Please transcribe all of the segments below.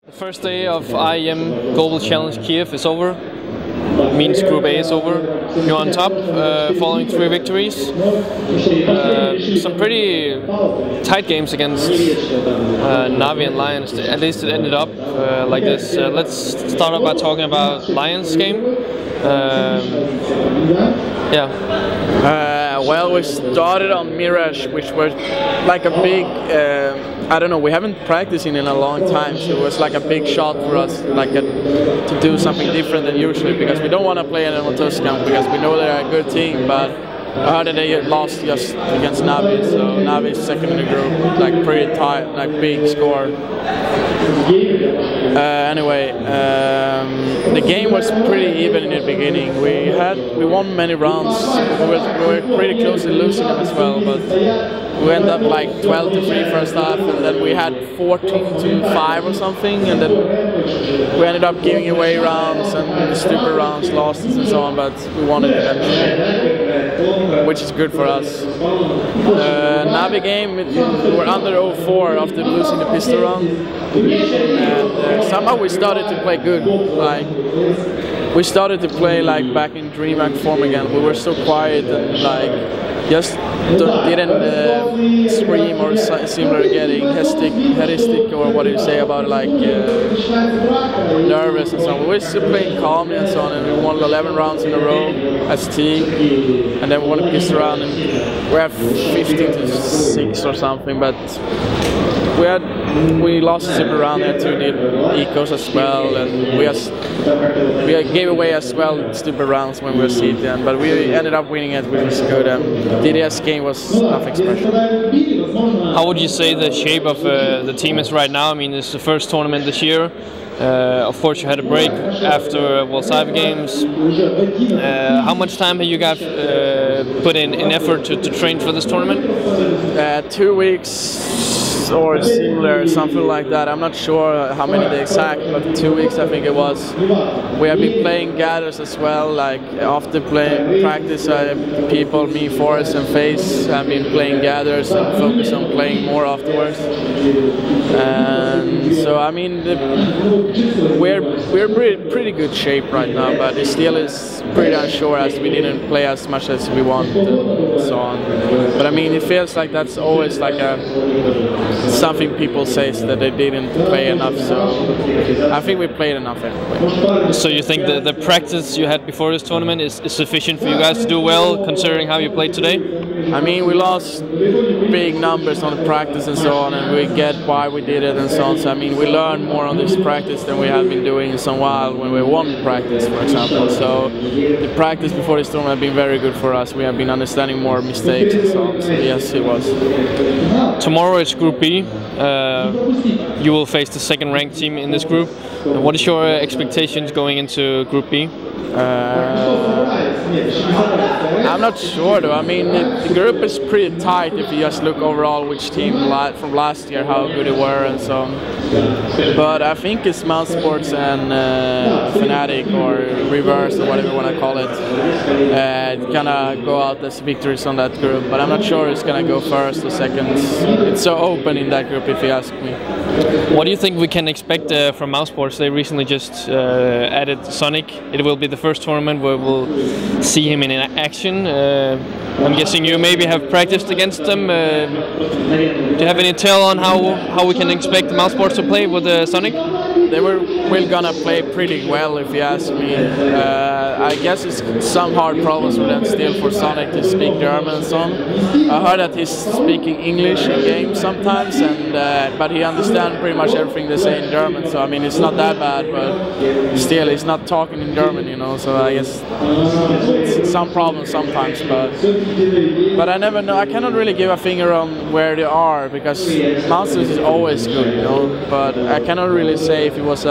The first day of IEM Global Challenge Kiev is over. Means Group A is over. You're on top, following 3 victories. Some pretty tight games against Navi and Lions. At least it ended up like this. Let's start off by talking about Lions game. Well, we started on Mirage, which was like a big, I don't know, we haven't practiced in a long time, so it was like a big shot for us, like to do something different than usually, because we don't want to play in Tuscan, because we know they're a good team, but I heard that they lost just against Navi, so Navi is second in the group, like pretty tight, like big score. Anyway, the game was pretty even in the beginning. We won many rounds. We were pretty close to losing them as well, but we ended up like 12-3 first half, and then we had 14-5 or something, and then we ended up giving away rounds and stupid rounds, losses and so on, but we won it eventually, which is good for us. Navi game, we were under 0-4 after losing the pistol round, and somehow we started to play good. Like we started to play like back in DreamHack form again. We were so quiet and like just didn't scream or similar, getting headistic or what do you say about it, like nervous and so on. We were still playing calmly and so on, and we won 11 rounds in a row as a team, and then we won a pistol round, and we had 15-6 or something, but we lost a super round there to the Ecos as well, and we gave away as well stupid rounds when we were seeded, but we ended up winning it, which was good. DDS game was nothing special. How would you say the shape of the team is right now? I mean, it's the first tournament this year. Of course, you had a break after World 5 games. How much time have you guys put in effort to train for this tournament? 2 weeks or similar, something like that. I'm not sure how many the exact, but 2 weeks I think it was. We have been playing gathers as well, like after practice, people, me, Forrest and Face have been playing gathers and focus on playing more afterwards. And so I mean, we're pretty good shape right now, but it still is pretty unsure as we didn't play as much as we wanted and so on. But I mean, it feels like that's always like something people say that they didn't play enough, so I think we played enough anyway. So you think the practice you had before this tournament is sufficient for you guys to do well, considering how you played today? I mean, we lost big numbers on the practice and so on, and we get why we did it and so on. So I mean, we learned more on this practice than we have been doing in some while when we won practice, for example. So the practice before this tournament has been very good for us. We have been understanding more mistakes and so on. So yes, it was. Tomorrow it's Group B. You will face the second ranked team in this group. What is your expectations going into Group B? I'm not sure though. I mean, the group is pretty tight if you just look overall which team from last year, how good it were and so on. But I think it's mouseports and Fnatic or Reverse or whatever you want to call it. Gonna go out as victories on that group, but I'm not sure it's gonna go first or second. It's so open in that group if you ask me. What do you think we can expect from mouseports? They recently just added Zonic. It will be the first tournament where we'll see him in action. I'm guessing you maybe have practiced against them. Do you have any tell on how we can expect mouseports to play with Zonic? They were gonna play pretty well if you ask me. I guess it's some hard problems for them still for Zonic to speak German and so on. I heard that he's speaking English in games sometimes, and but he understands pretty much everything they say in German. So I mean, it's not that bad, but still, he's not talking in German, you know. So I guess it's some problems sometimes, but I never know. I cannot really give a finger on where they are because Mouseports is always good, you know. But I cannot really say if it was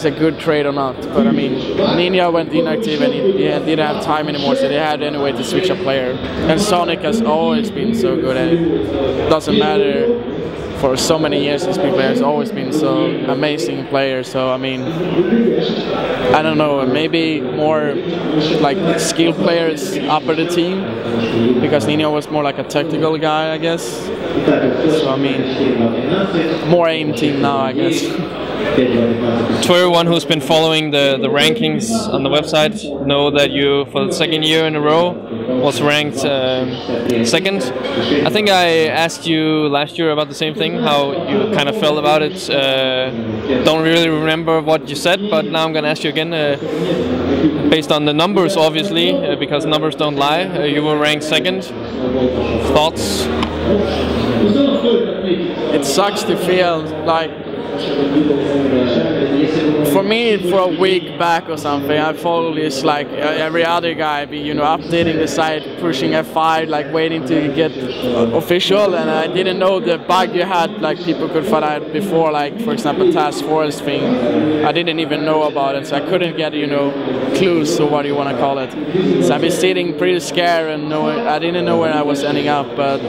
a good trade or not. But I mean, Ninja went inactive and he didn't have time anymore, so they had anyway to switch a player. And Zonic has always been so good, and it doesn't matter for so many years he's been playing. He's always been so amazing player. So I mean, I don't know, maybe more like skilled players up at the team, because Nino was more like a tactical guy, I guess. So I mean, more aim team now, I guess. To everyone who's been following the rankings on the website, know that you, for the second year in a row, was ranked second. I think I asked you last year about the same thing, how you kind of felt about it. Don't really remember what you said, but now I'm going to ask you again. Based on the numbers, obviously, because numbers don't lie, you were ranked second. Thoughts? It sucks to feel like, for me, for a week back or something, I followed this like every other guy, you know, updating the site, pushing F5, like waiting to get official, and I didn't know the bug you had, like people could find out before, like for example task force thing. I didn't even know about it, so I couldn't get, you know, clues or what you want to call it. So I've been sitting pretty scared and knowing, I didn't know where I was ending up, but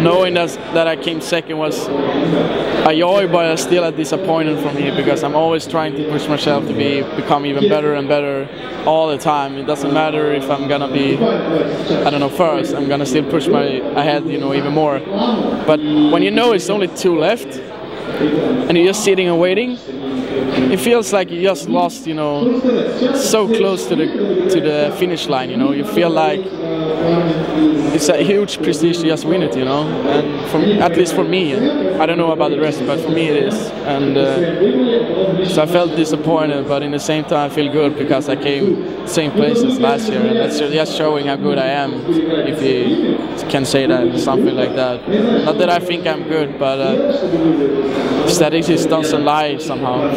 knowing that I came second was a joy, but still a disappointment for me, because I'm always trying to push myself to become even better and better all the time. It doesn't matter if I'm gonna be, I don't know, first. I'm gonna still push my ahead, you know, even more. But when you know it's only 2 left, and you're just sitting and waiting, it feels like you just lost, you know, so close to the finish line. You know, you feel like it's a huge prestige to just win it, you know. And at least for me, I don't know about the rest, but for me it is. And so I felt disappointed, but in the same time I feel good, because I came same place as last year, and that's just showing how good I am, if you can say that, something like that. Not that I think I'm good, but statistics doesn't lie somehow.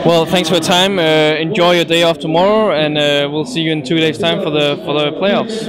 Well, thanks for your time. Enjoy your day off tomorrow, and we'll see you in 2 days' time for the playoffs.